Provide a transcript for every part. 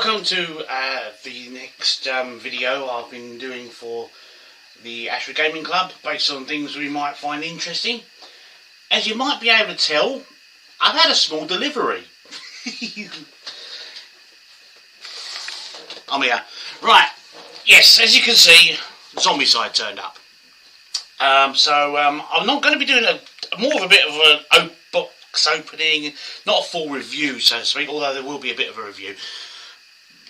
welcome to the next video I've been doing for the Ashford Gaming Club, based on things we might find interesting. As you might be able to tell, I've had a small delivery. I'm here. Right, yes, as you can see, Zombicide turned up. I'm not going to be doing more of a bit of a box opening, not a full review, so to speak, although there will be a bit of a review.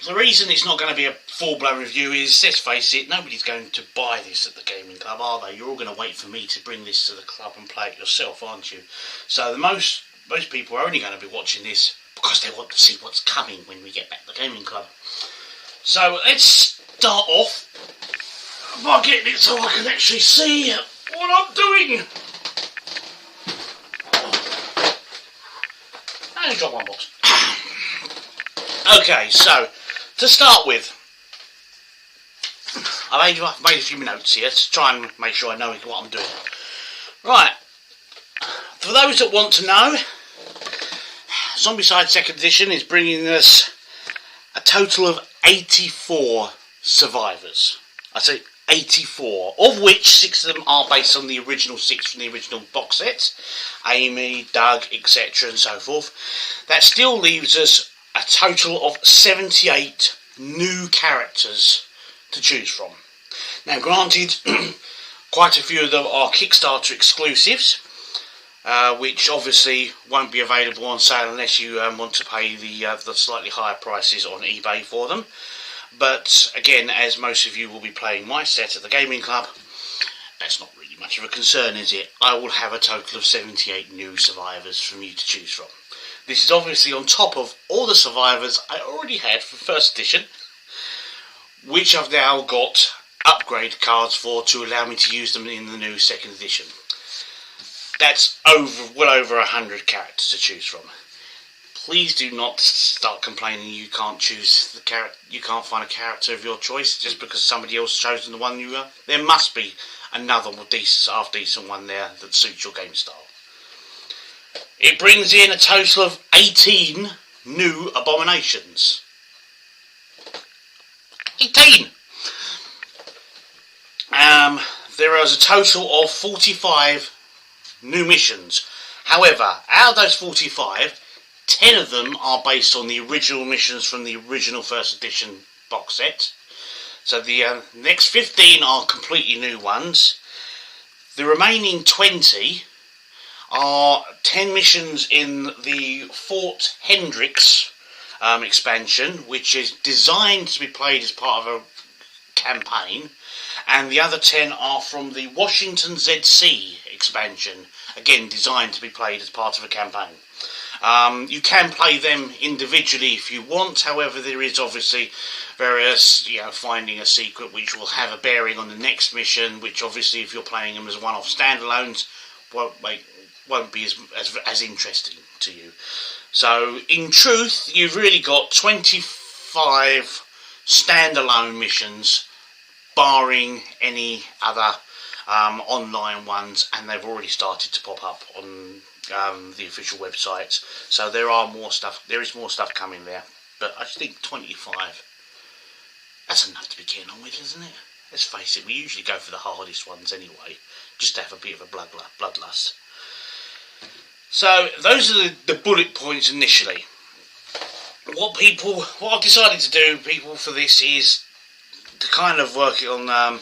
The reason it's not going to be a full-blown review is, let's face it, nobody's going to buy this at the gaming club, are they? You're all going to wait for me to bring this to the club and play it yourself, aren't you? So most people are only going to be watching this because they want to see what's coming when we get back to the gaming club. So let's start off by getting it so I can actually see what I'm doing. And drop one box. Okay, so to start with, I've made a few notes here to try and make sure I know what I'm doing. Right, for those that want to know, Zombicide 2nd Edition is bringing us a total of 84 survivors. I say 84, of which 6 of them are based on the original 6 from the original box set. Amy, Doug, etc. and so forth. That still leaves us a total of 78 new characters to choose from. Now granted, quite a few of them are Kickstarter exclusives, which obviously won't be available on sale unless you want to pay the slightly higher prices on eBay for them. But again, as most of you will be playing my set at the gaming club, that's not really much of a concern, is it? I will have a total of 78 new survivors from you to choose from. This is obviously on top of all the survivors I already had for 1st edition, which I've now got upgrade cards for to allow me to use them in the new 2nd edition. That's well over 100 characters to choose from. Please do not start complaining you can't choose the character. You can't find a character of your choice just because somebody else chosen the one you are. There must be another half decent one there that suits your game style. It brings in a total of 18 new abominations. 18! There is a total of 45 new missions. However, out of those 45, 10 of them are based on the original missions from the original 1st edition box set. So the next 15 are completely new ones. The remaining 20 are 10 missions in the Fort Hendricks expansion, which is designed to be played as part of a campaign, and the other 10 are from the Washington ZC expansion, again designed to be played as part of a campaign. You can play them individually if you want, however there is obviously various, finding a secret which will have a bearing on the next mission, which obviously if you're playing them as one-off standalones won't be as interesting to you. So in truth, you've really got 25 standalone missions, barring any other online ones, and they've already started to pop up on the official website. So there is more stuff coming there, but I think 25, that's enough to be getting on with, isn't it? Let's face it, we usually go for the hardest ones anyway, just to have a bit of a bloodlust. So those are the bullet points initially. What I've decided to do, people, for this is to kind of work it on.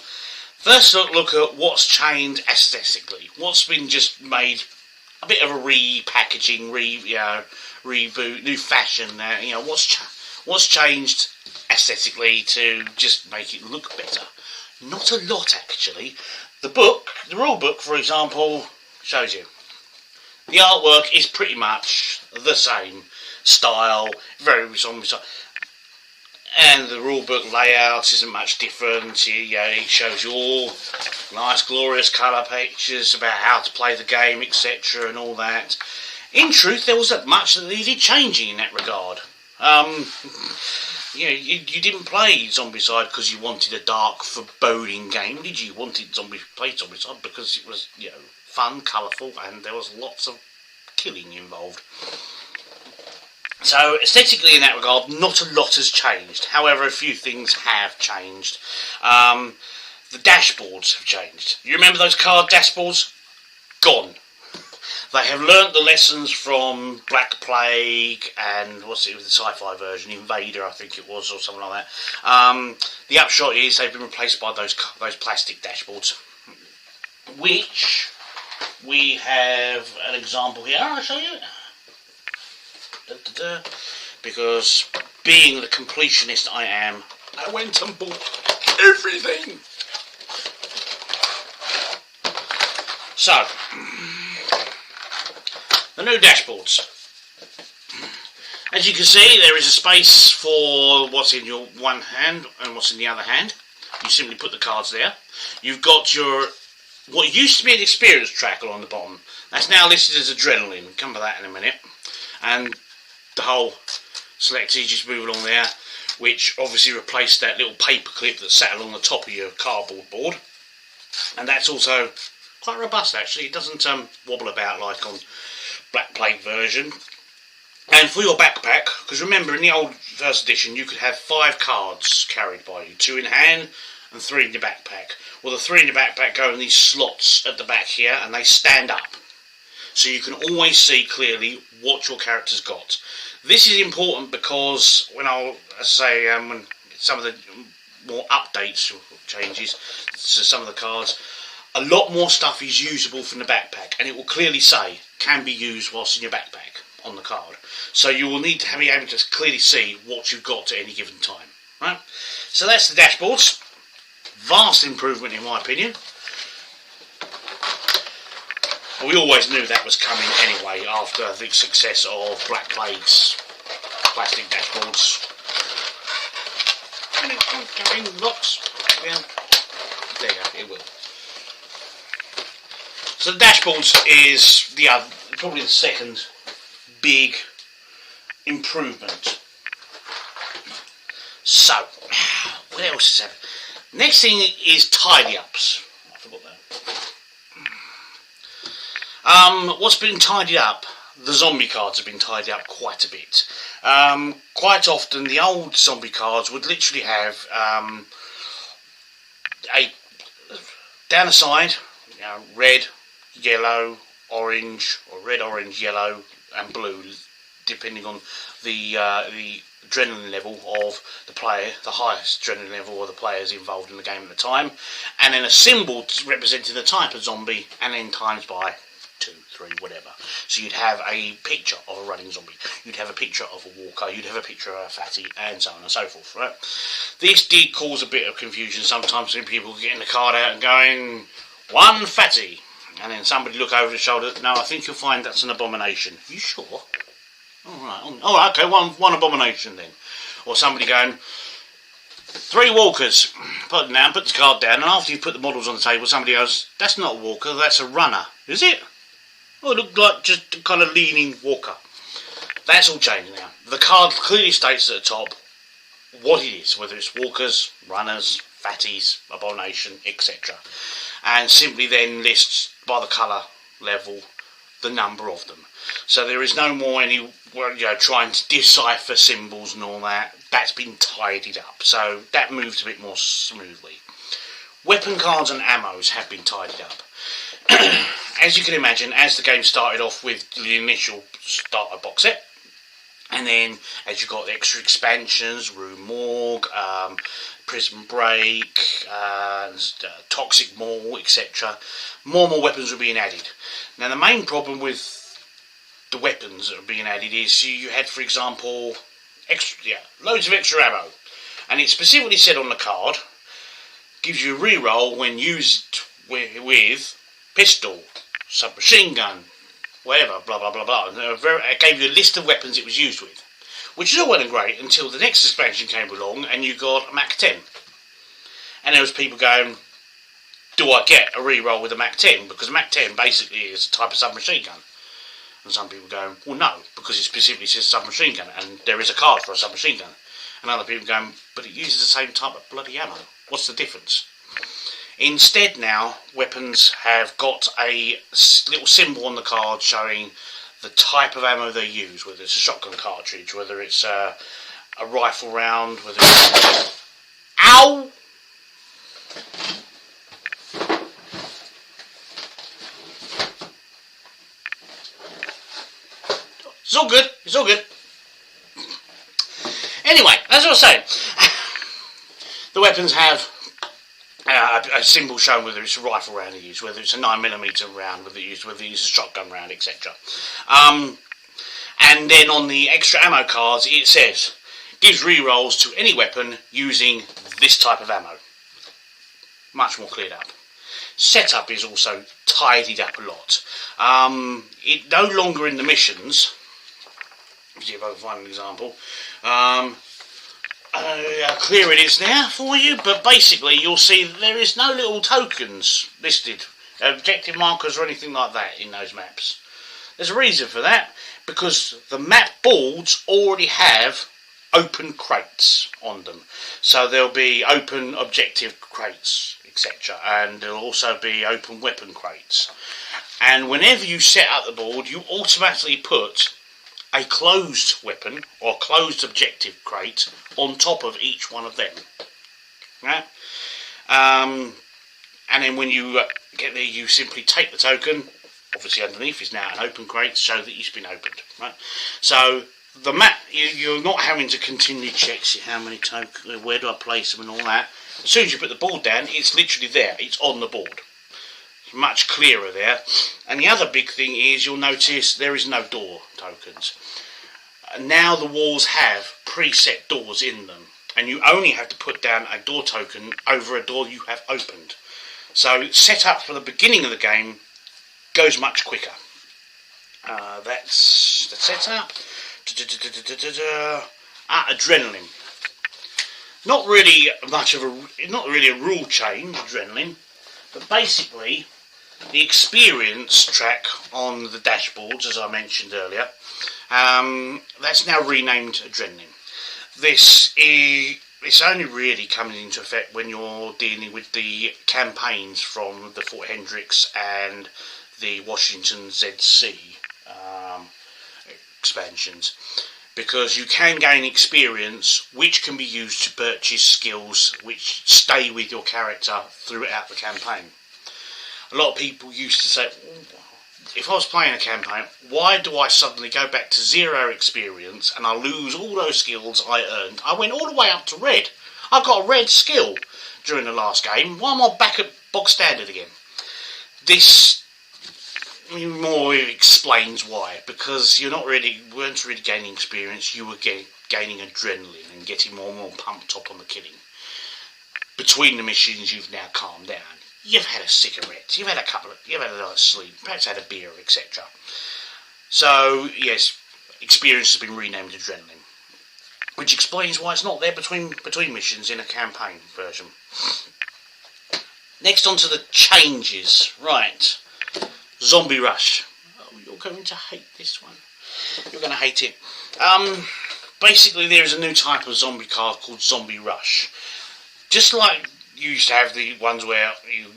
First, look at what's changed aesthetically. What's been just made a bit of a repackaging, reboot, new fashion. What's changed aesthetically to just make it look better? Not a lot, actually. The rule book, for example, shows you. The artwork is pretty much the same style, very zombie style, and the rulebook layout isn't much different. It shows you all nice, glorious colour pictures about how to play the game, etc., and all that. In truth, there wasn't much that needed changing in that regard. You didn't play Zombicide because you wanted a dark, foreboding game, did you? You wanted play Zombicide because it was, fun, colourful, and there was lots of killing involved. So aesthetically in that regard, not a lot has changed. However, a few things have changed. The dashboards have changed. You remember those card dashboards? Gone. They have learnt the lessons from Black Plague and what's it with the sci-fi version, Invader, I think it was, or something like that. The upshot is they've been replaced by those plastic dashboards, which we have an example here. I'll show you. Because being the completionist I am, I went and bought everything. So, the new dashboards. As you can see, there is a space for what's in your one hand and what's in the other hand. You simply put the cards there. You've got your, what used to be an experience tracker on the bottom. That's now listed as adrenaline. We'll come to that in a minute. And the whole select just move along there, which obviously replaced that little paper clip that sat along the top of your cardboard board. And that's also quite robust actually. It doesn't wobble about like on Black Plague version. And for your backpack, because remember in the old first edition you could have 5 cards carried by you, 2 in hand and 3 in your backpack. Well, the 3 in your backpack go in these slots at the back here and they stand up, so you can always see clearly what your character's got. This is important because when when some of the more updates or changes to some of the cards, a lot more stuff is usable from the backpack, and it will clearly say can be used whilst in your backpack on the card. So you will need to be able to clearly see what you've got at any given time. Right? So that's the dashboards. Vast improvement in my opinion. We always knew that was coming anyway after the success of Black Plague's plastic dashboards. And it won't go in the box. Yeah. There you go, it will. So the dashboards is probably the second big improvement. So, what else is happening? Next thing is tidy ups. I forgot that. What's been tidied up? The zombie cards have been tidied up quite a bit. Quite often the old zombie cards would literally have down the side, red, yellow, orange, or red, orange, yellow, and blue, depending on the adrenaline level of the player, the highest adrenaline level of the players involved in the game at the time, and then a symbol representing the type of zombie, and then times by 2, 3, whatever. So you'd have a picture of a running zombie, you'd have a picture of a walker, you'd have a picture of a fatty, and so on and so forth, right? This did cause a bit of confusion sometimes when people getting the card out and going, 1 fatty, and then somebody look over the shoulder, no, I think you'll find that's an abomination. Are you sure? Alright, okay, one abomination then. Or somebody going, 3 walkers, put them down, put the card down, and after you put the models on the table, somebody goes, that's not a walker, that's a runner. Is it? Oh, it looked like just a kind of leaning walker. That's all changed now. The card clearly states at the top what it is, whether it's walkers, runners, fatties, abomination, etc. And simply then lists by the colour level the number of them. So there is no more trying to decipher symbols and all that. That's been tidied up. So that moves a bit more smoothly. Weapon cards and ammos have been tidied up. As you can imagine, as the game started off with the initial starter box set, and then as you got the extra expansions, Rue Morgue, Prison Break, Toxic Maul, etc., more and more weapons were being added. Now the main problem with the weapons that are being added is you had, for example, loads of extra ammo, and it specifically said on the card, gives you a reroll when used with pistol, submachine gun, whatever, blah blah blah blah. It gave you a list of weapons it was used with, which is all well and great until the next expansion came along and you got a Mac 10, and there was people going, do I get a reroll with a Mac 10? Because a Mac 10 basically is a type of submachine gun. And some people going, well no, because it specifically says submachine gun and there is a card for a submachine gun. And other people going, but it uses the same type of bloody ammo. What's the difference? Instead now, weapons have got a little symbol on the card showing the type of ammo they use, whether it's a shotgun cartridge, whether it's a rifle round, whether it's... Ow! It's all good. It's all good. Anyway, as I was saying, the weapons have a symbol showing whether it's a rifle round they use, whether it's a 9mm round, whether it's a shotgun round, etc. And then on the extra ammo cards, it says, gives rerolls to any weapon using this type of ammo. Much more cleared up. Setup is also tidied up a lot. It no longer in the missions. See if I can find an example. How clear it is now for you, but basically you'll see that there is no little tokens listed, objective markers or anything like that in those maps. There's a reason for that, because the map boards already have open crates on them. So there'll be open objective crates, etc. And there'll also be open weapon crates. And whenever you set up the board, you automatically put a closed weapon or closed objective crate on top of each one of them. Right? And then when you get there, you simply take the token. Obviously underneath is now an open crate to show that it's been opened. Right? So the map, you're not having to continually check, see how many tokens, where do I place them and all that. As soon as you put the board down, it's literally there. It's on the board. It's much clearer there. And the other big thing is you'll notice there is no door tokens. Now the walls have preset doors in them, and you only have to put down a door token over a door you have opened. So set up for the beginning of the game goes much quicker. That's the setup. Adrenaline. Not really a rule change, adrenaline, but basically the experience track on the dashboards, as I mentioned earlier, that's now renamed adrenaline. It's only really coming into effect when you're dealing with the campaigns from the Fort Hendricks and the Washington ZC expansions, because you can gain experience which can be used to purchase skills which stay with your character throughout the campaign. A lot of people used to say, if I was playing a campaign, why do I suddenly go back to 0 experience and I lose all those skills I earned? I went all the way up to red. I got a red skill during the last game. Why am I back at box standard again? This more explains why, because you weren't really gaining experience, you were gaining adrenaline and getting more and more pumped up on the killing. Between the missions, you've now calmed down. You've had a cigarette, you've had a night's sleep, perhaps had a beer, etc. So, yes, experience has been renamed adrenaline, which explains why it's not there between missions in a campaign version. Next on to the changes. Right. Zombie Rush. Oh, you're going to hate this one. You're going to hate it. Basically, there is a new type of zombie card called Zombie Rush. Just like you used to have the ones where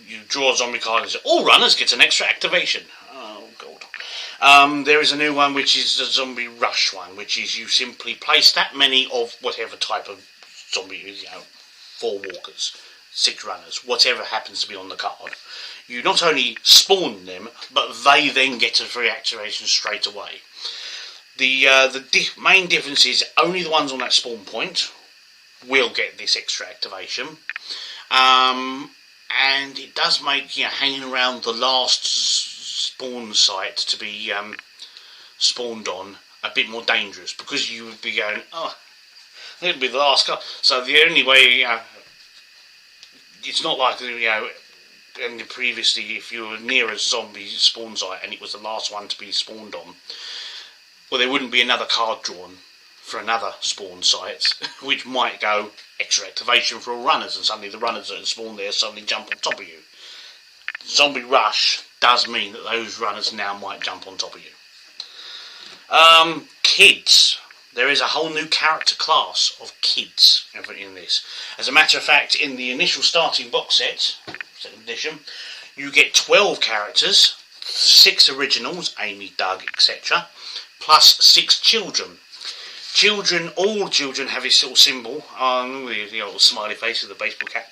you draw a zombie card and say, all runners get an extra activation. Oh, God. There is a new one which is the Zombie Rush one, which is you simply place that many of whatever type of zombie, 4 walkers, 6 runners, whatever happens to be on the card. You not only spawn them, but they then get a free activation straight away. The main difference is only the ones on that spawn point will get this extra activation. And it does make hanging around the last spawn site to be spawned on a bit more dangerous, because you would be going, oh, it'll be the last car. So the only way, it's not like and previously, if you were near a zombie spawn site and it was the last one to be spawned on, well, there wouldn't be another card drawn for another spawn site, which might go extra activation for all runners, and suddenly the runners that spawn there suddenly jump on top of you. Zombie Rush does mean that those runners now might jump on top of you. Kids. There is a whole new character class of kids in this. As a matter of fact, in the initial starting box set, second edition, you get 12 characters, 6 originals, Amy, Doug, etc., plus 6 children. All children have this little symbol on the old smiley face with the baseball cap,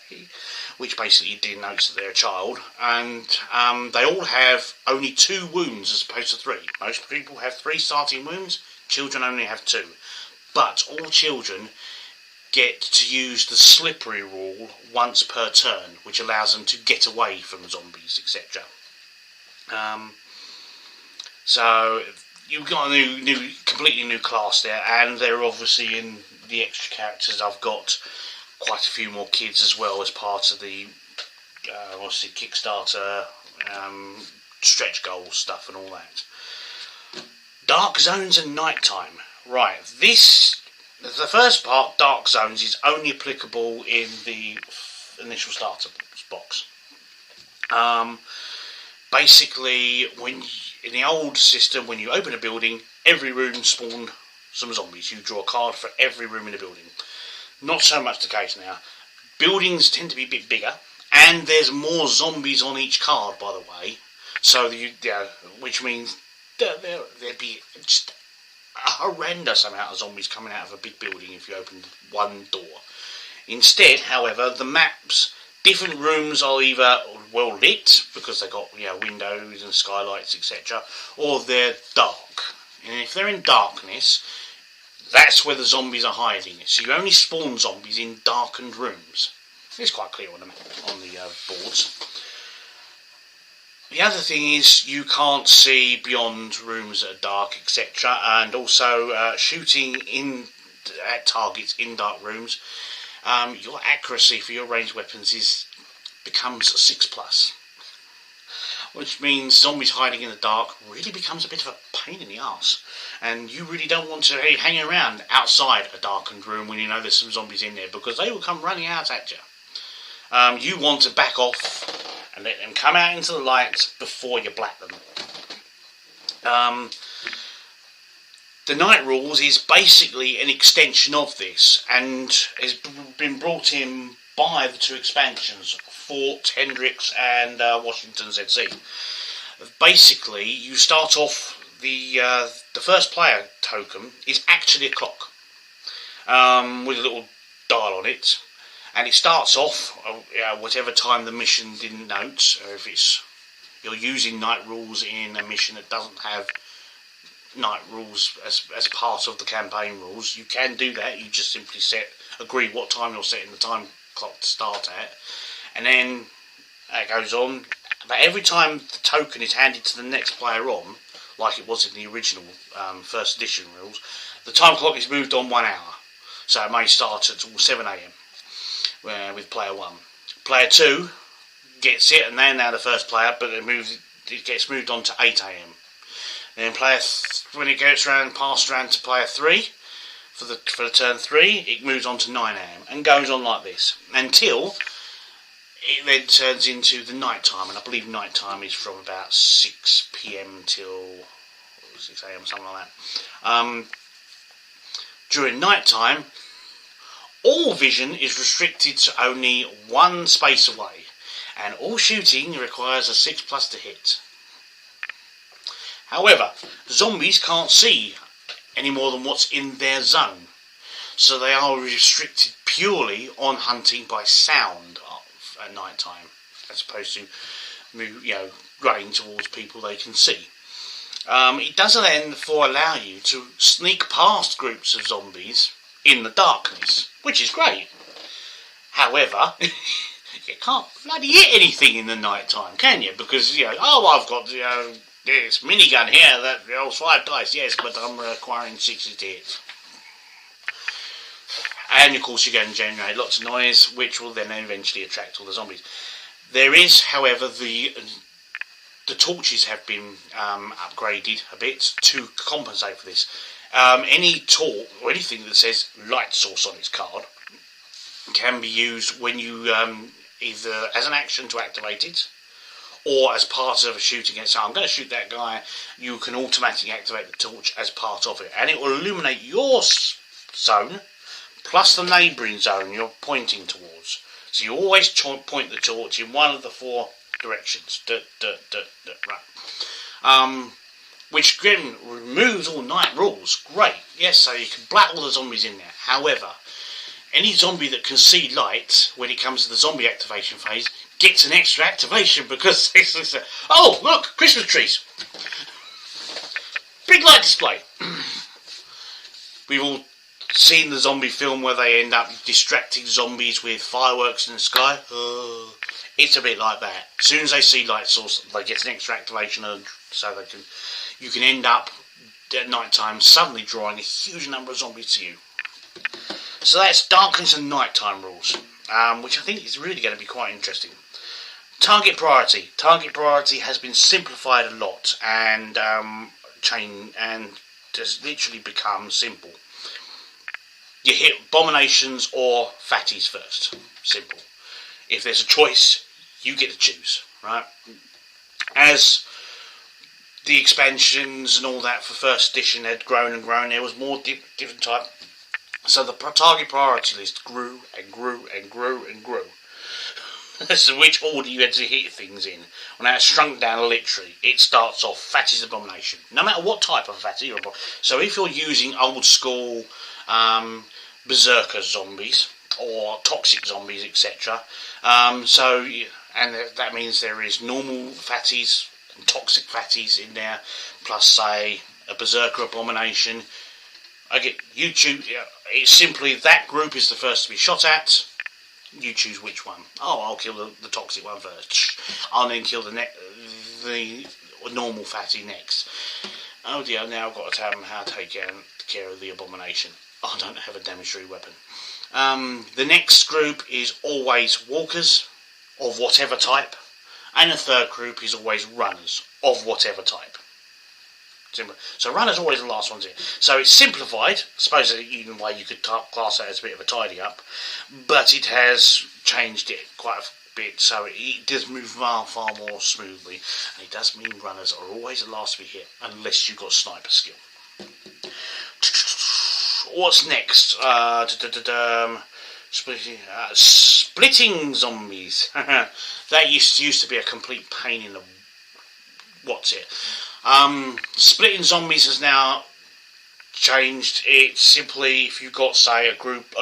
which basically denotes that they're a child, and they all have only 2 wounds as opposed to 3. Most people have 3 starting wounds, children only have 2. But all children get to use the slippery rule once per turn, which allows them to get away from zombies, etc. So you've got a completely new class there, and they're obviously in the extra characters. I've got quite a few more kids as well as part of the obviously Kickstarter stretch goal stuff and all that. Dark zones and nighttime. Right, the first part, Dark Zones, is only applicable in the initial starter box. Basically, in the old system, when you open a building, every room spawned some zombies. You draw a card for every room in the building. Not so much the case now. Buildings tend to be a bit bigger, and there's more zombies on each card, by the way. So, which means there'd be just a horrendous amount of zombies coming out of a big building if you opened one door. Instead, however, the maps, different rooms are either well lit because they've got windows and skylights, etc., or they're dark. And if they're in darkness, that's where the zombies are hiding. So you only spawn zombies in darkened rooms. It's quite clear on the boards. The other thing is you can't see beyond rooms that are dark, etc., and also shooting at targets in dark rooms. Your accuracy for your ranged weapons becomes a 6+, which means zombies hiding in the dark really becomes a bit of a pain in the arse, and you really don't want to hang around outside a darkened room when you know there's some zombies in there, because they will come running out at you. You want to back off and let them come out into the light before you black them. The Night Rules is basically an extension of this, and has been brought in by the 2 expansions, Fort Hendricks and Washington ZC. Basically, you start off, the first player token is actually a clock, with a little dial on it. And it starts off whatever time the mission denotes. If you're using Night Rules in a mission that doesn't have Night Rules as part of the campaign rules, you can do that. You just simply agree what time you're setting the time clock to start at, and then it goes on. But every time the token is handed to the next player on, like it was in the original first edition rules, the time clock is moved on 1 hour. So it may start at 7 a.m. With player 1. Player 2 gets it, and they're now the first player, but it gets moved on to 8 a.m. Then when it goes passed around to player 3 for the turn 3, it moves on to 9 a.m. and goes on like this until it then turns into the night time, and I believe night time is from about 6 p.m. till 6 a.m. something like that. During night time, all vision is restricted to only 1 space away, and all shooting requires a 6+ to hit. However, zombies can't see any more than what's in their zone, so they are restricted purely on hunting by sound at night time, as opposed to running towards people they can see. It doesn't therefore allow you to sneak past groups of zombies in the darkness, which is great. However, you can't bloody hit anything in the night time, can you? Because I've got this minigun here that rolls 5 dice, yes, but I'm requiring 60 to hit. And of course, you're going to generate lots of noise, which will then eventually attract all the zombies. There is, however, the torches have been upgraded a bit to compensate for this. Any torch or anything that says light source on its card can be used when you either as an action to activate it, or as part of a shooting against. So I'm going to shoot that guy. You can automatically activate the torch as part of it, and it will illuminate your zone plus the neighbouring zone you're pointing towards. So you always point the torch in one of the 4 directions. Right. which again removes all night rules. Great, yes, so you can black all the zombies in there. However, any zombie that can see light when it comes to the zombie activation phase gets an extra activation because it's oh look, Christmas trees, big light display. We've all seen the zombie film where they end up distracting zombies with fireworks in the sky. It's a bit like that. As soon as they see light source, they get an extra activation, and so you can end up at night time suddenly drawing a huge number of zombies to you. So that's darkness and nighttime rules, which I think is really going to be quite interesting. Target priority. Target priority has been simplified a lot and has literally become simple. You hit abominations or fatties first. Simple. If there's a choice, you get to choose, right? As the expansions and all that for first edition had grown and grown, there was more different type. So the target priority list grew and grew and grew and grew. As to which order you had to hit things in. When that's shrunk down literally, it starts off fatty's abomination. No matter what type of fatty. So if you're using old school berserker zombies or toxic zombies, etc. And that means there is normal fatties and toxic fatties in there, plus say a berserker abomination. You choose. It's simply that group is the first to be shot at. You choose which one. Oh, I'll kill the toxic one first. I'll then kill the normal fatty next. Oh dear, now I've got to tell them how to take care of the abomination. I don't have a damage-3 weapon. The next group is always walkers of whatever type, and the third group is always runners of whatever type. Simple. So runners are always the last ones here. So it's simplified. I suppose even way you could class that as a bit of a tidy up, but it has changed it quite a bit, so it does move far more smoothly. And it does mean runners are always the last to be hit, unless you've got sniper skill. What's next? Splitting zombies. That used to be a complete pain in the what's it. Splitting zombies has now changed. It's simply if you've got, say, an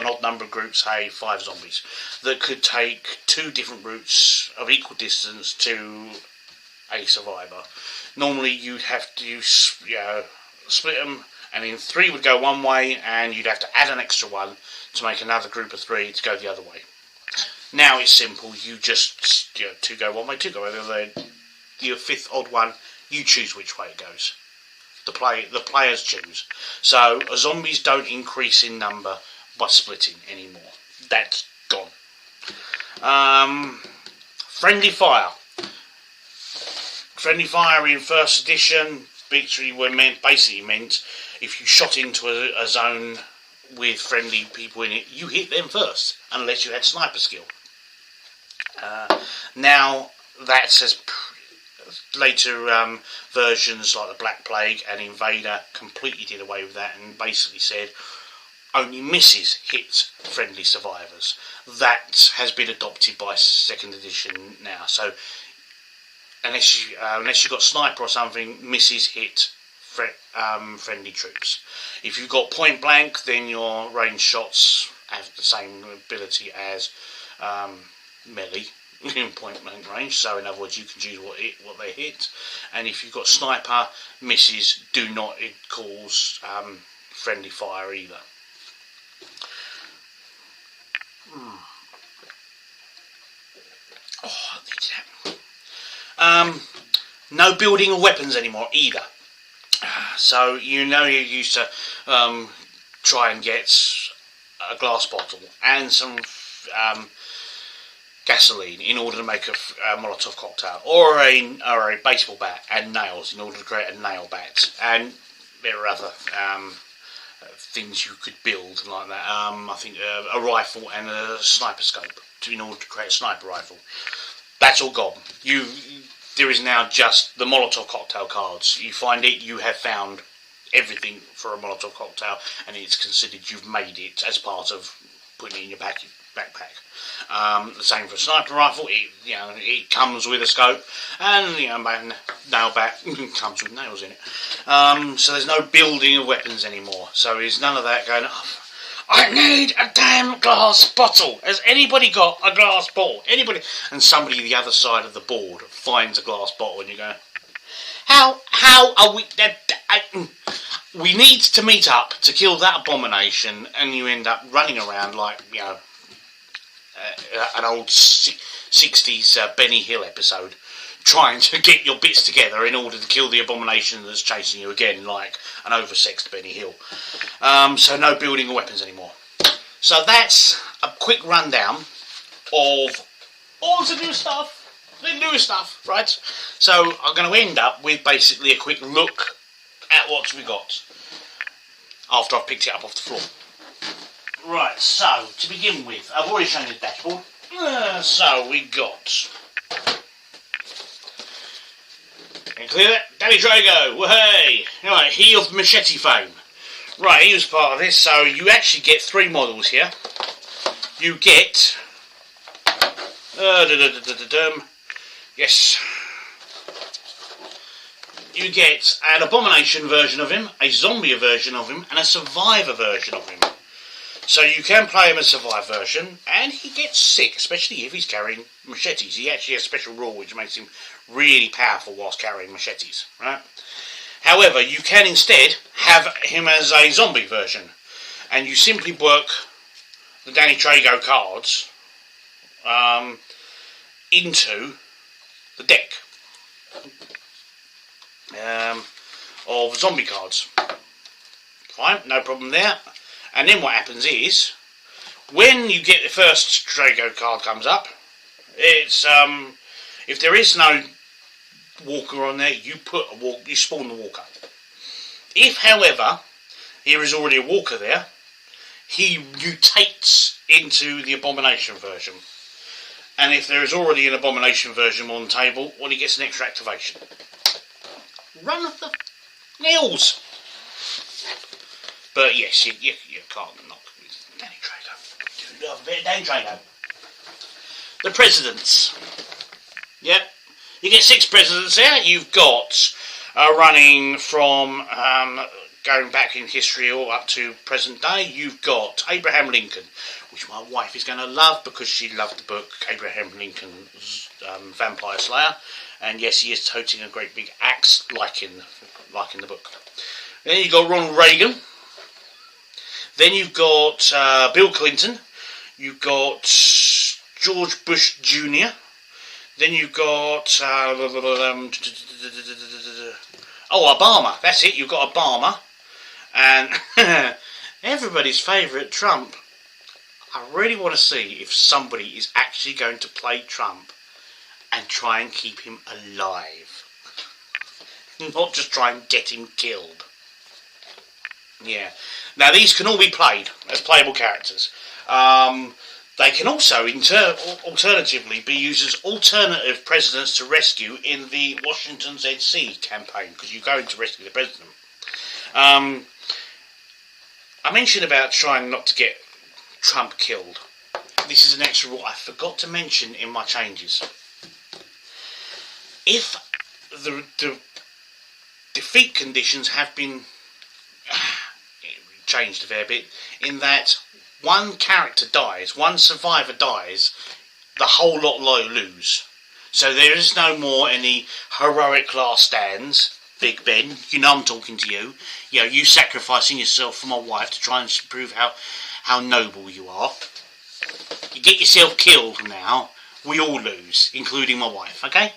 odd number of groups, say 5 zombies, that could take 2 different routes of equal distance to a survivor. Normally you'd have to split them, and then 3 would go one way, and you'd have to add an extra one to make another group of 3 to go the other way. Now it's simple. You just 2 go one way, 2 go the other way. Your 5th odd one, you choose which way it goes. The players choose. So zombies don't increase in number by splitting anymore. That's gone. Friendly fire. Friendly fire in first edition basically meant if you shot into a zone with friendly people in it, you hit them first, unless you had sniper skill. Now that says later versions like the Black Plague and Invader completely did away with that and basically said only misses hit friendly survivors. That has been adopted by 2nd edition now. So unless you've got sniper or something, misses hit friendly troops. If you've got point blank, then your range shots have the same ability as melee in point blank range. So in other words, you can choose what they hit. And if you've got sniper, misses do not cause friendly fire either. Oh, no building of weapons anymore either. So you used to try and get a glass bottle and some gasoline in order to make a Molotov cocktail, or a baseball bat and nails in order to create a nail bat, and there are other things you could build like that. I think a rifle and a sniper scope in order to create a sniper rifle. That's all gone. There is now just the Molotov cocktail cards. You find it, you have found everything for a Molotov cocktail, and it's considered you've made it as part of putting it in your backpack. The same for a sniper rifle. It comes with a scope, and nail bat comes with nails in it. So there's no building of weapons anymore. So there's none of that going. Oh, I need a damn glass bottle. Has anybody got a glass bottle? Anybody? And somebody the other side of the board finds a glass bottle, and you go, how are we? We need to meet up to kill that abomination, and you end up running around like an old 60s Benny Hill episode, trying to get your bits together in order to kill the abomination that's chasing you again, like an oversexed Benny Hill. So no building of weapons anymore. So that's a quick rundown of all the new stuff, right? So I'm going to end up with basically a quick look at what we got after I've picked it up off the floor. Right, so to begin with, I've already shown you the dashboard. So we got, and clear that, Danny Drago, wahey! Right, he of machete fame. Right, he was part of this, so you actually get 3 models here. You get, yes, you get an abomination version of him, a zombie version of him, and a survivor version of him. So you can play him as survivor version, and he gets sick, especially if he's carrying machetes. He actually has a special rule which makes him really powerful whilst carrying machetes, right? However, you can instead have him as a zombie version, and you simply work the Danny Trejo cards into the deck of zombie cards. Fine, no problem there. And then what happens is, when you get the first Drago card comes up, it's if there is no walker on there, you spawn the walker. If, however, there is already a walker there, he mutates into the abomination version. And if there is already an abomination version on the table, well, he gets an extra activation. Run of the nails. But yes, you can't knock Danny Trejo. You love a bit of Danny Trejo. The presidents. Yep. You get 6 presidents there. You've got running from going back in history all up to present day. You've got Abraham Lincoln, which my wife is going to love because she loved the book Abraham Lincoln's Vampire Slayer. And yes, he is toting a great big axe like in the book. Then you've got Ronald Reagan. Then you've got Bill Clinton, you've got George Bush Jr., then you've got Obama. That's it, you've got Obama, and everybody's favourite, Trump. I really want to see if somebody is actually going to play Trump and try and keep him alive, not just try and get him killed. Yeah. Now these can all be played as playable characters. They can also alternatively be used as alternative presidents to rescue in the Washington ZC campaign, because you go in to rescue the president. I mentioned about trying not to get Trump killed. This is an extra rule I forgot to mention in my changes. If the defeat conditions have been changed a fair bit, in that one character dies, one survivor dies, the whole lot lose. So there is no more any heroic last stands. Big Ben, you know I'm talking to you. You know, you sacrificing yourself for my wife to try and prove how noble you are. You get yourself killed now, we all lose, including my wife, okay?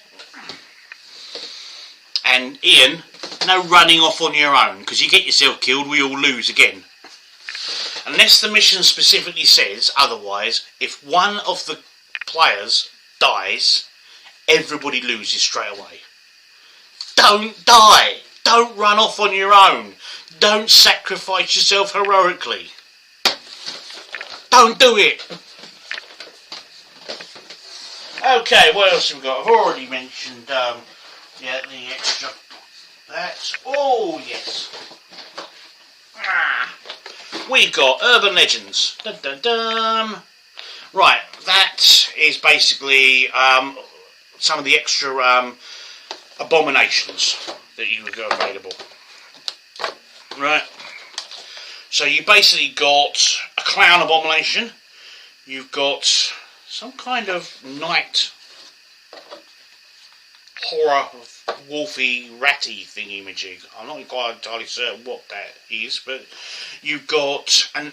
And Ian, no running off on your own, because you get yourself killed, we all lose again. Unless the mission specifically says otherwise, if one of the players dies, everybody loses straight away. Don't die! Don't run off on your own! Don't sacrifice yourself heroically! Don't do it! Okay, what else have we got? I've already mentioned the extra. That's oh yes. We've got urban legends. Dun, dun, dun. Right, that is basically some of the extra abominations that you've got available. Right, so you basically got a clown abomination, you've got some kind of night horror wolfy ratty thingy-majig. I'm not quite entirely certain what that is, but you've got an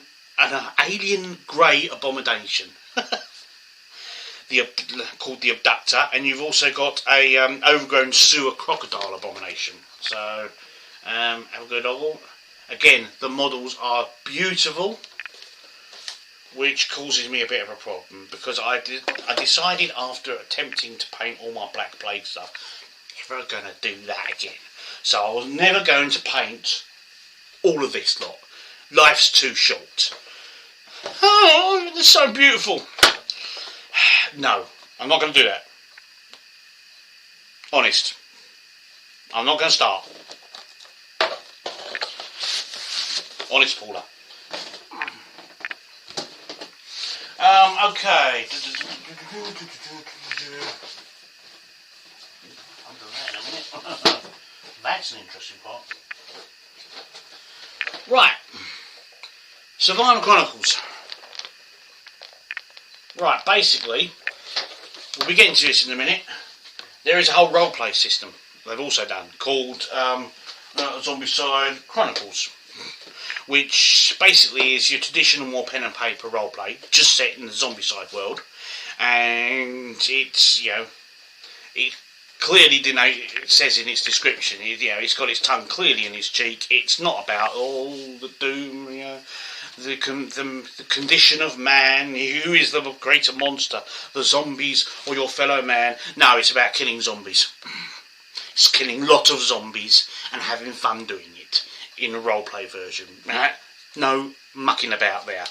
alien grey abomination called the Abductor, and you've also got a overgrown sewer crocodile abomination. So have a good old. Again, the models are beautiful, which causes me a bit of a problem, because I decided after attempting to paint all my Black Plague stuff, never going to do that again. So I was never going to paint all of this lot. Life's too short. Oh, it's so beautiful. No, I'm not going to do that. Honest. I'm not going to start. Honest, Paula. Okay. I'll do that in a minute. That's an interesting part. Right. Survival Chronicles. Right, basically, we'll be getting to this in a minute. There is a whole roleplay system they've also done called Zombicide Chronicles, which basically is your traditional more pen and paper roleplay, just set in the Zombicide world, and it's, you know, it clearly it says in its description, it's got its tongue clearly in its cheek. It's not about all the doom, the condition of man, who is the greater monster, the zombies or your fellow man. No, it's about killing zombies. It's killing a lot of zombies and having fun doing it in a roleplay version. No mucking about there.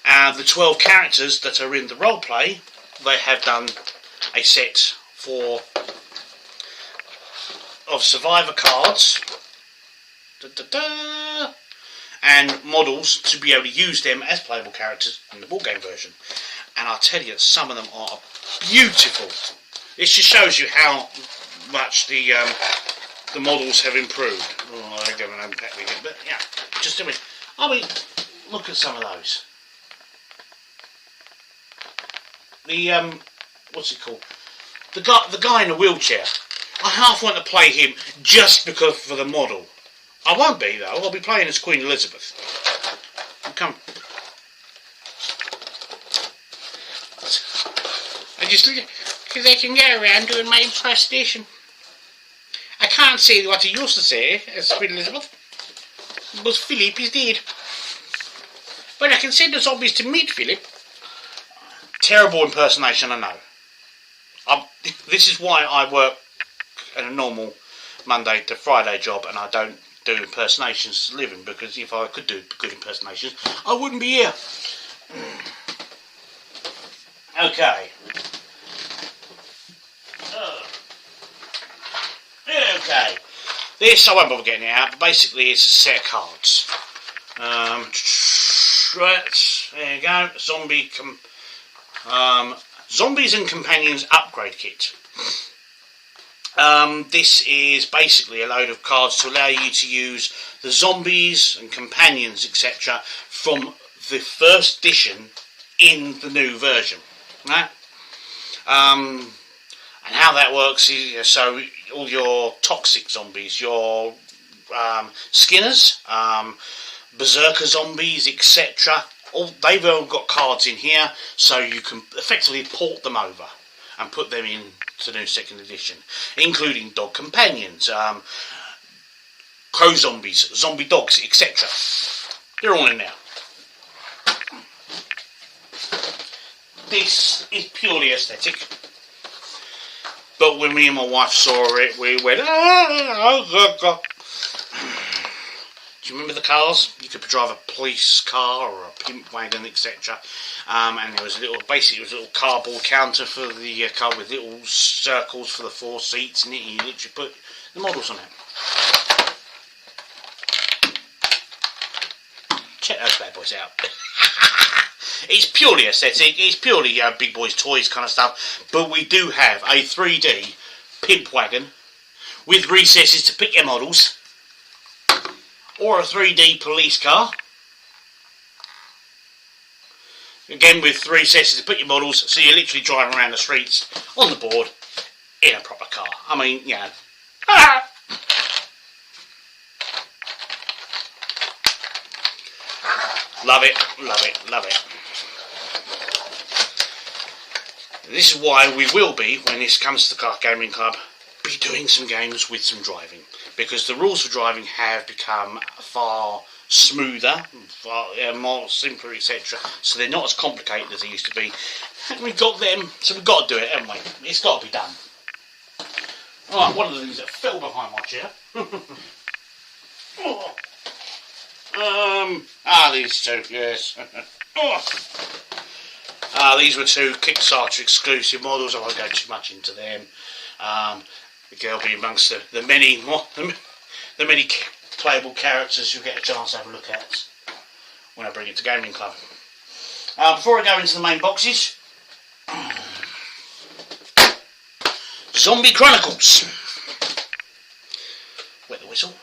The 12 characters that are in the roleplay, they have done a set of survivor cards and models to be able to use them as playable characters in the board game version. And I'll tell you, some of them are beautiful. This just shows you how much the models have improved. Oh, I don't unpack it, but yeah, just I mean, look at some of those. The what's it called? The guy in a wheelchair. I half want to play him just because for the model. I won't be though. I'll be playing as Queen Elizabeth. Come. I just because they can go around doing my impersonation. I can't say what he used to say as Queen Elizabeth, because Philip is dead. But I can send the zombies to meet Philip. Terrible impersonation, I know. This is why I work at a normal Monday to Friday job and I don't do impersonations as a living, because if I could do good impersonations, I wouldn't be here. Okay. Okay. This, I won't bother getting it out, but basically it's a set of cards. Right, there you go. Zombies and Companions upgrade kit. This is basically a load of cards to allow you to use the zombies and companions, etc., from the first edition in the new version. Right? And how that works is, so all your toxic zombies, your skinners, berserker zombies, etc., they've all got cards in here, so you can effectively port them over and put them in to the new second edition, including dog companions, crow zombies, zombie dogs, etc. They're all in there. This is purely aesthetic, but when me and my wife saw it, we went, do you remember the cars? You could drive a police car or a pimp wagon, etc. And there was basically it was a little cardboard counter for the car with little circles for the 4 seats in it, and you literally put the models on it. check those bad boys out. It's purely aesthetic, it's purely big boys toys kind of stuff, but we do have a 3D pimp wagon with recesses to pick your models, or a 3D police car, again with 3 recesses to put your models, so you're literally driving around the streets on the board in a proper car. I mean, you know. Love it, love it, love it. This is why we will be, when this comes to the Ashford Gaming Club, be doing some games with some driving. Because the rules for driving have become far smoother, far more simpler, etc. So they're not as complicated as they used to be. And we've got them, so we've got to do it, haven't we? It's got to be done. Alright, one of the things that fell behind my chair. These two, yes. These were 2 Kickstarter exclusive models. I won't go too much into them. They'll be amongst the many playable characters you'll get a chance to have a look at when I bring it to Gaming Club. Before I go into the main boxes, Zombie Chronicles. Wet the whistle.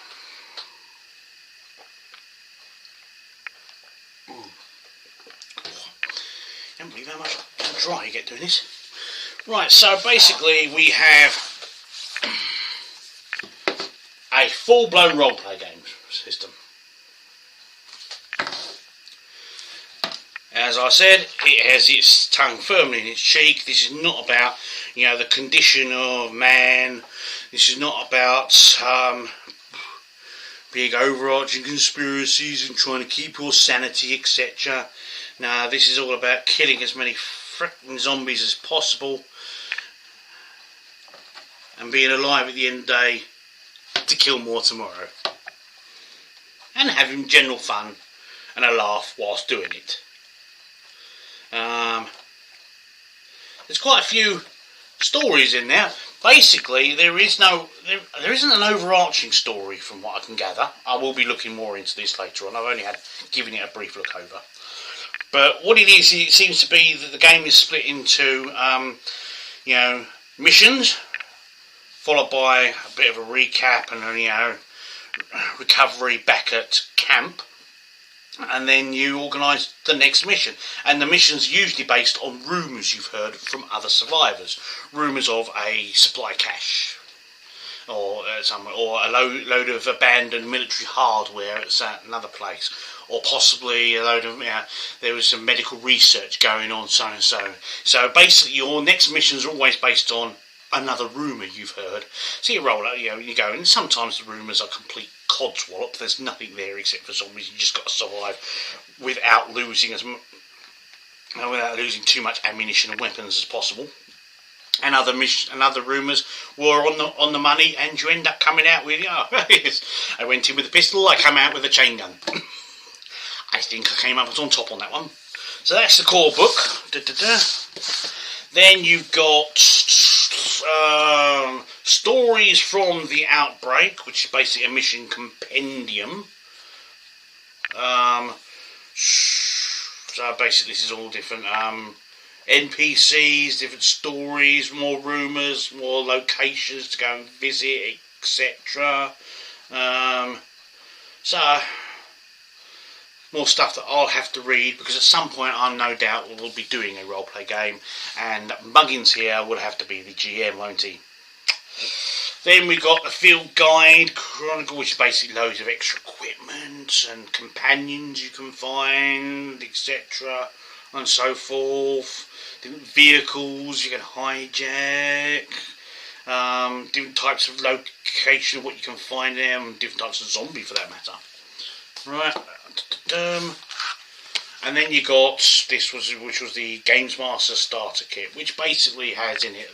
Can't believe how much dry you get doing this. Right, so basically we have a full-blown roleplay game system. As I said, it has its tongue firmly in its cheek. This is not about, you know, the condition of man. This is not about big overarching conspiracies and trying to keep your sanity, etc. Now, this is all about killing as many frickin' zombies as possible and being alive at the end of the day to kill more tomorrow. And having general fun and a laugh whilst doing it. There's quite a few stories in there. Basically, there isn't an overarching story from what I can gather. I will be looking more into this later on. I've only given it a brief look over. But what it is, it seems to be that the game is split into, you know, missions, followed by a bit of a recap and, you know, recovery back at camp, and then you organise the next mission. And the mission's usually based on rumours you've heard from other survivors, rumours of a supply cache, or somewhere, or a load of abandoned military hardware at another place, or possibly a load of, you know, there was some medical research going on, so and so. So basically, your next missions are always based on another rumour you've heard. So you roll out, you know, you go, and sometimes the rumours are complete codswallop. There's nothing there except for zombies. You just got to survive without losing too much ammunition and weapons as possible. And other rumours were on the money, and you end up coming out with, yes, I went in with a pistol, I come out with a chain gun. I think I came up on top on that one. So that's the core book. Then you've got Stories from the Outbreak, which is basically a mission compendium. So basically this is all different NPCs, different stories, more rumours, more locations to go and visit, etc. So more stuff that I'll have to read, because at some point I no doubt will be doing a roleplay game, and Muggins here will have to be the GM, won't he? Then we've got the Field Guide Chronicle, which is basically loads of extra equipment and companions you can find, etc. and so forth. Different vehicles you can hijack, different types of location, what you can find there, and different types of zombie for that matter. Right. And then you got which was the Games Master Starter Kit, which basically has in it,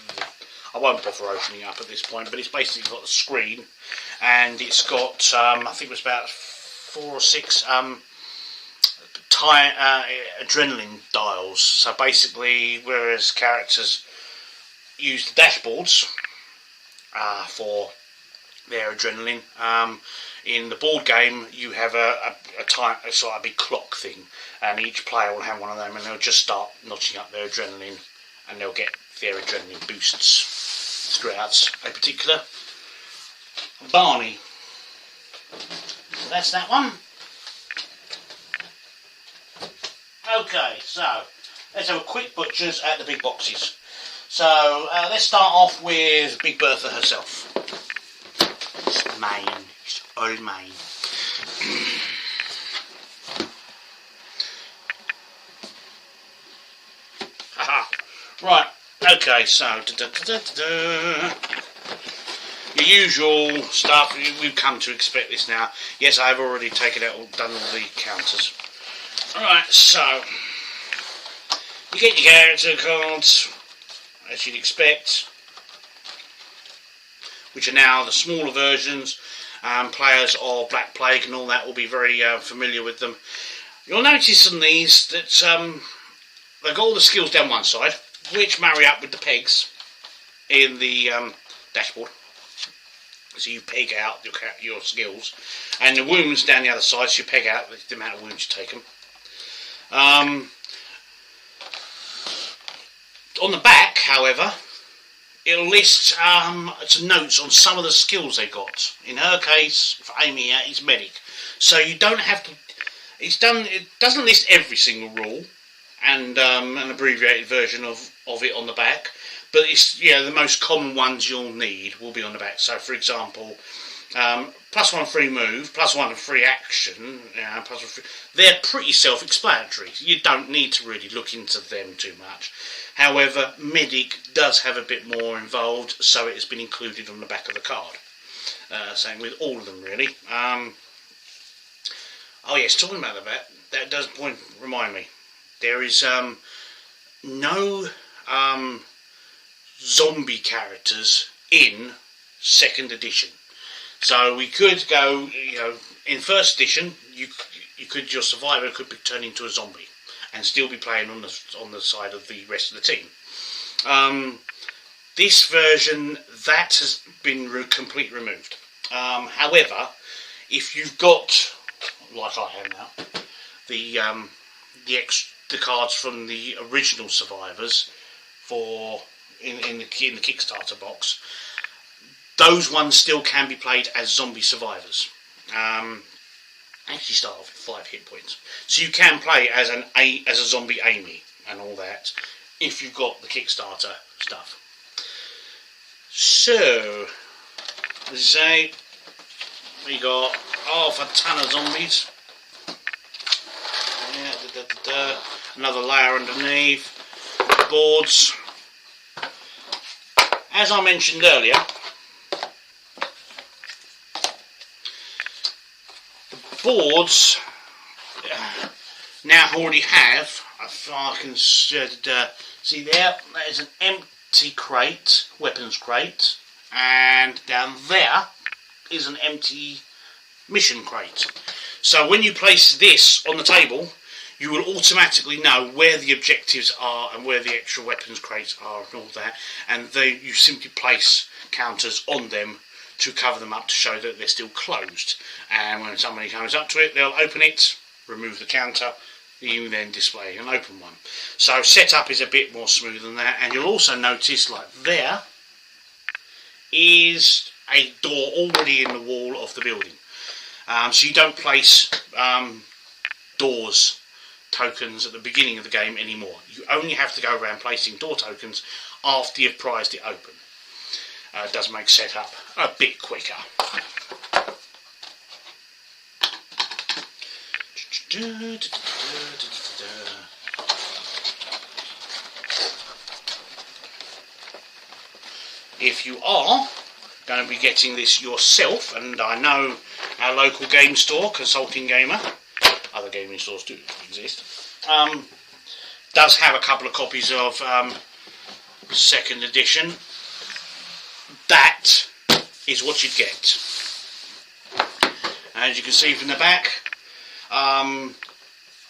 I won't bother opening it up at this point, but it's basically got the screen, and it's got I think it was about 4 or 6 adrenaline dials. So basically, whereas characters use the dashboards for their adrenaline, In the board game, you have a sort of big clock thing, and each player will have one of them, and they'll just start notching up their adrenaline, and they'll get their adrenaline boosts throughout a particular Barney. So that's that one. Okay, so let's have a quick butchers at the big boxes. So let's start off with Big Bertha herself. It's Maine. It's old Maine. Haha. Right. Okay. So your usual stuff. We've come to expect this now. Yes, I've already taken out, done all the counters. Alright, so you get your character cards, as you'd expect, which are now the smaller versions. Players of Black Plague and all that will be very familiar with them. You'll notice on these that they've got all the skills down one side, which marry up with the pegs in the dashboard. So you peg out your skills, and the wounds down the other side, so you peg out the amount of wounds you take them. On the back, however, it'll list some notes on some of the skills they got. In her case, for Amy, it's medic. So you don't have to. It doesn't list every single rule, and an abbreviated version of it on the back. But it's the most common ones you'll need will be on the back. So, for example, +1 free move, +1 free action, +1 free, they're pretty self-explanatory. You don't need to really look into them too much. However, medic does have a bit more involved, so it has been included on the back of the card. Same with all of them, really. Oh yes, talking about that does remind me. There is no zombie characters in 2nd edition. So we could go, in 1st edition, your survivor could be turned into a zombie and still be playing on the side of the rest of the team. This version, that has been completely removed. However, if you've got, like I have now, the cards from the original survivors in the Kickstarter box, those ones still can be played as zombie survivors. Actually start off with 5 hit points. So you can play as a zombie Amy and all that if you've got the Kickstarter stuff. So, as I say, we got half a ton of zombies. Another layer underneath. Boards. As I mentioned earlier, boards now already have, if I can see there, there's an empty crate, weapons crate, and down there is an empty mission crate. So when you place this on the table, you will automatically know where the objectives are and where the extra weapons crates are and all that, and you simply place counters on them to cover them up to show that they're still closed. And when somebody comes up to it, they'll open it, remove the counter, you then display an open one. So setup is a bit more smooth than that, and you'll also notice, like there, is a door already in the wall of the building. So you don't place doors tokens at the beginning of the game anymore. You only have to go around placing door tokens after you've prized it open. It does make setup a bit quicker. If you are going to be getting this yourself, and I know our local game store, Consulting Gamer, other gaming stores do exist, does have a couple of copies of 2nd edition. That is what you'd get. As you can see from the back,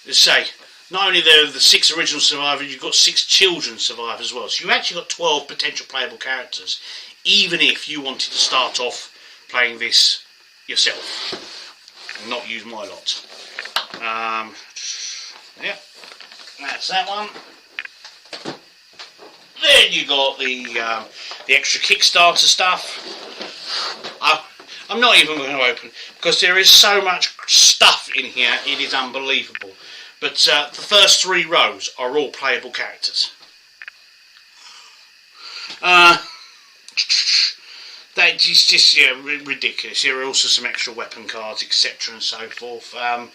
let's say, not only there are the 6 original survivors, you've got 6 children survivors as well. So you've actually got 12 potential playable characters, even if you wanted to start off playing this yourself. and not use my lot. Yeah, that's that one. Then you got the extra Kickstarter stuff. I'm not even going to open because there is so much stuff in here. It is unbelievable. But the first 3 rows are all playable characters. That is just ridiculous. There are also some extra weapon cards, etc., and so forth. But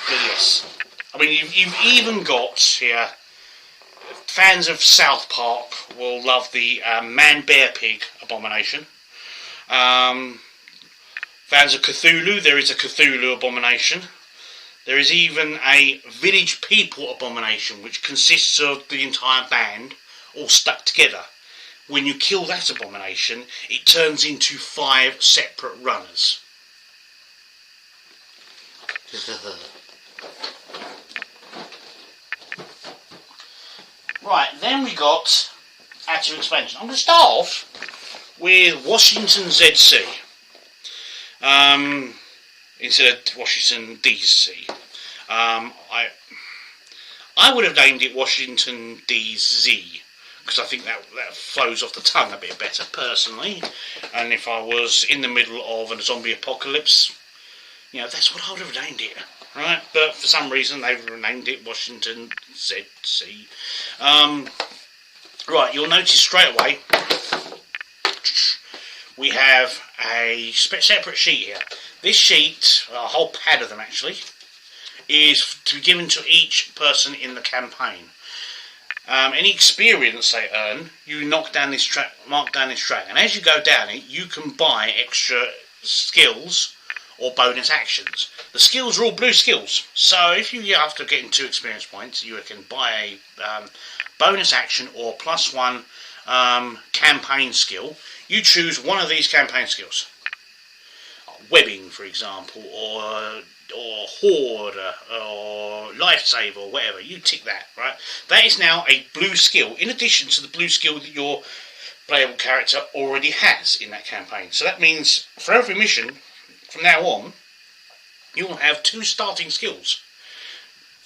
yes, I mean you've even got here. Fans of South Park will love the Man-Bear-Pig abomination. Fans of Cthulhu, there is a Cthulhu abomination. There is even a Village People abomination, which consists of the entire band all stuck together. When you kill that abomination, it turns into 5 separate runners. Right, then we got active expansion. I'm going to start off with Washington ZC. Instead of Washington DC. I would have named it Washington DZ, because I think that flows off the tongue a bit better, personally. And if I was in the middle of a zombie apocalypse, that's what I would have named it. Right, but for some reason they've renamed it Washington ZC. Right, you'll notice straight away we have a separate sheet here. This sheet, a whole pad of them actually, is to be given to each person in the campaign. Any experience they earn, you mark down this track, and as you go down it, you can buy extra skills or bonus actions. The skills are all blue skills, so if you after getting 2 experience points, you can buy a bonus action or +1 campaign skill. You choose one of these campaign skills. Webbing, for example, or Horde, or Lifesaver, or whatever. You tick that, right? That is now a blue skill, in addition to the blue skill that your playable character already has in that campaign. So that means for every mission, from now on, you'll have 2 starting skills.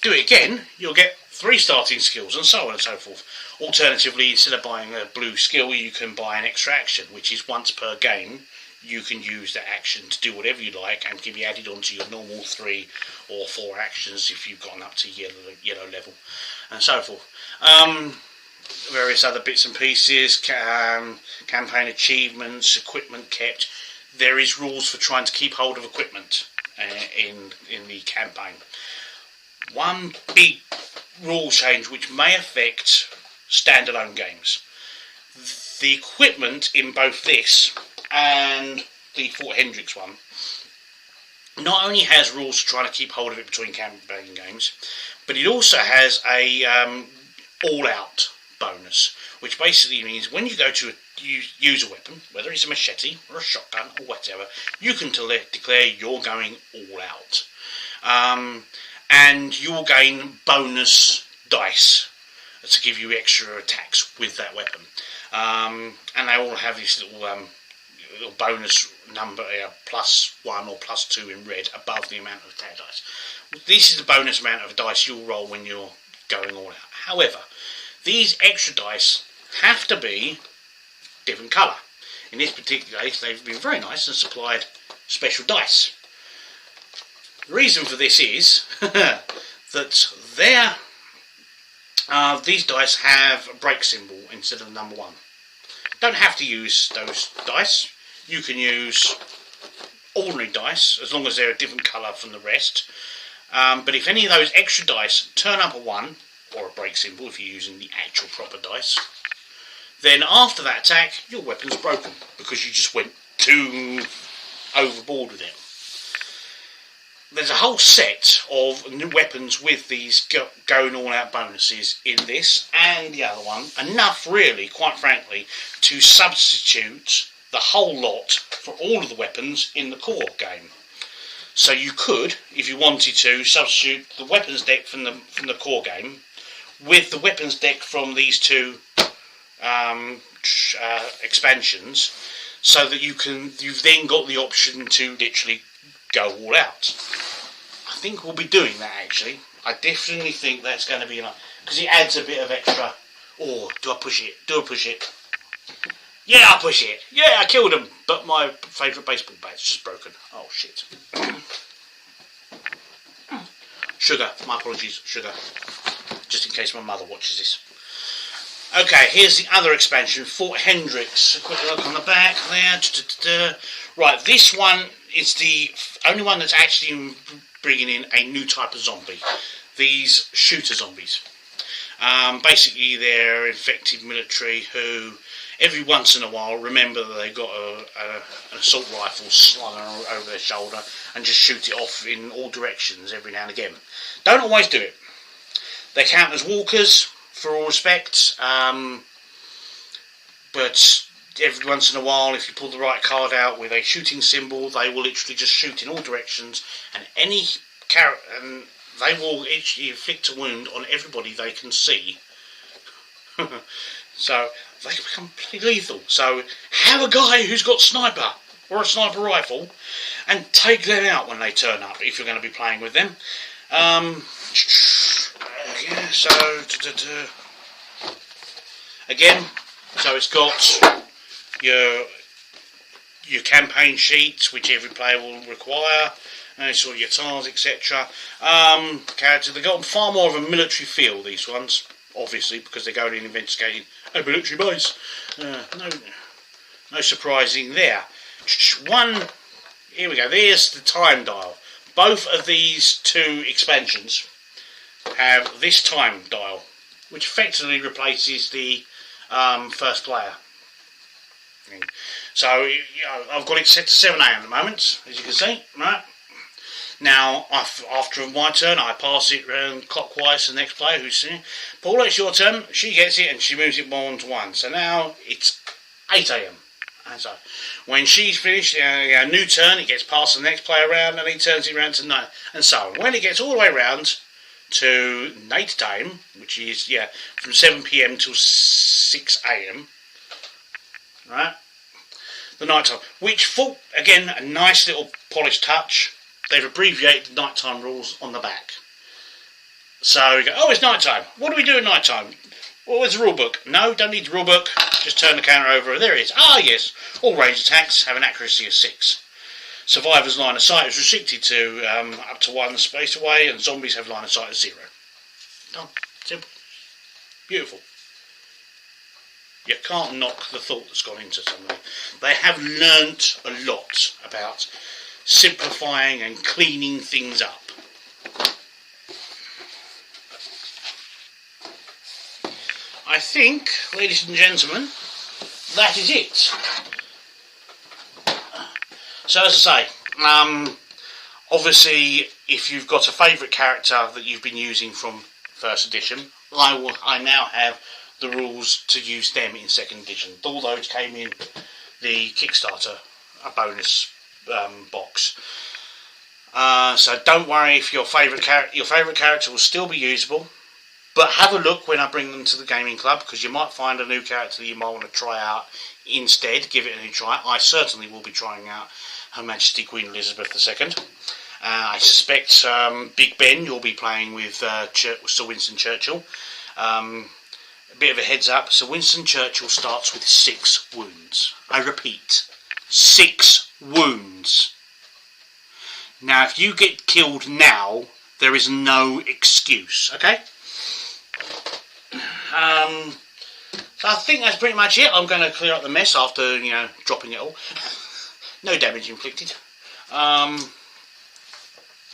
Do it again, you'll get 3 starting skills, and so on and so forth. Alternatively, instead of buying a blue skill, you can buy an extra action, which is once per game. You can use that action to do whatever you like and can be added onto your normal 3 or 4 actions if you've gotten up to yellow level, and so forth. Various other bits and pieces, campaign achievements, equipment kept. There is rules for trying to keep hold of equipment in the campaign. One big rule change which may affect standalone games. The equipment in both this and the Fort Hendricks one not only has rules to try to keep hold of it between campaign games, but it also has a all-out bonus, which basically means when you go to use a weapon, whether it's a machete or a shotgun or whatever, you can declare you're going all out. And you will gain bonus dice to give you extra attacks with that weapon. And they all have this little bonus number, +1 or +2 in red above the amount of attack dice. This is the bonus amount of dice you'll roll when you're going all out. However, these extra dice have to be different colour. In this particular case, they've been very nice and supplied special dice. The reason for this is that these dice have a break symbol instead of the number 1. Don't have to use those dice. You can use ordinary dice as long as they're a different colour from the rest. But if any of those extra dice turn up a 1 or a break symbol if you're using the actual proper dice, then after that attack your weapon's broken because you just went too overboard with it. There's a whole set of new weapons with these going all out bonuses in this and the other one. Enough really, quite frankly, to substitute the whole lot for all of the weapons in the core game. So you could, if you wanted to, substitute the weapons deck from the core game with the weapons deck from these 2 expansions, so that you've then got the option to literally go all out. think we'll be doing that actually. I definitely think that's going to be like, because it adds a bit of extra. Or do I push it? Do I push it? Yeah, I push it. Yeah, I killed him. But my favourite baseball bat's just broken. Oh shit. Sugar. My apologies, sugar. Just in case my mother watches this. Okay, here's the other expansion, Fort Hendricks. A quick look on the back there. Right, this one is the only one that's actually bringing in a new type of zombie. These shooter zombies. Basically, they're infected military who, every once in a while, remember that they've got an assault rifle slung over their shoulder and just shoot it off in all directions every now and again. Don't always do it. They count as walkers, for all respects, but every once in a while, if you pull the right card out with a shooting symbol, they will literally just shoot in all directions, and they will actually inflict a wound on everybody they can see. So they can become pretty lethal. So have a guy who's got sniper or a sniper rifle and take them out when they turn up if you're going to be playing with them. Yeah, so again, so it's got your campaign sheets, which every player will require, and sort of your tiles, etc. Characters, they've got far more of a military feel, these ones, obviously, because they're going in investigating a military base. No surprising there. Here we go, there's the time dial. Both of these two expansions have this time dial, which effectively replaces the first player. So I've got it set to 7 AM at the moment, as you can see. Right now, after my turn, I pass it around clockwise to the next player who's sitting. Paula, it's your turn. She gets it and she moves it 1 to 1. So now it's 8 AM. And so when she's finished, a new turn, it gets passed to the next player around, and he turns it around to 9, and so on. When it gets all the way around to night time, which is from 7 PM till 6 AM, right? The night time, which again a nice little polished touch. They've abbreviated nighttime rules on the back. So you go, oh, it's night time. What do we do at night time? Well, where's the rule book? No, don't need the rule book. Just turn the counter over. There it is. Ah, yes. All ranged attacks have an accuracy of 6. Survivors' line of sight is restricted to up to 1 space away, and zombies have line of sight of 0. Done. Simple. Beautiful. You can't knock the thought that's gone into something. They have learnt a lot about simplifying and cleaning things up. I think, ladies and gentlemen, that is it. So as I say, obviously if you've got a favourite character that you've been using from first edition, I now have the rules to use them in second edition. All those came in the Kickstarter, a bonus box. So don't worry if your favourite character will still be usable. But have a look when I bring them to the gaming club, because you might find a new character that you might want to try out instead. Give it a new try. I certainly will be trying out Her Majesty Queen Elizabeth II. I suspect Big Ben you'll be playing with Sir Winston Churchill. A bit of a heads up, Sir Winston Churchill starts with 6 wounds. I repeat, 6 wounds. Now if you get killed now, there is no excuse, okay? So I think that's pretty much it. I'm going to clear up the mess after, dropping it all. No damage inflicted.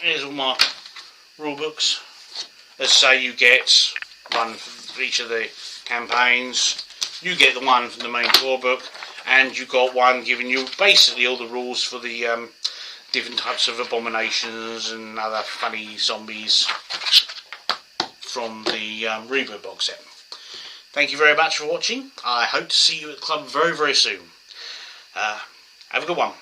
Here's all my rule books. Let's say you get one for each of the campaigns. You get the one from the main core book, and you got one giving you basically all the rules for the different types of abominations and other funny zombies from the reboot box set. Thank you very much for watching. I hope to see you at the club very, very soon. Have a good one.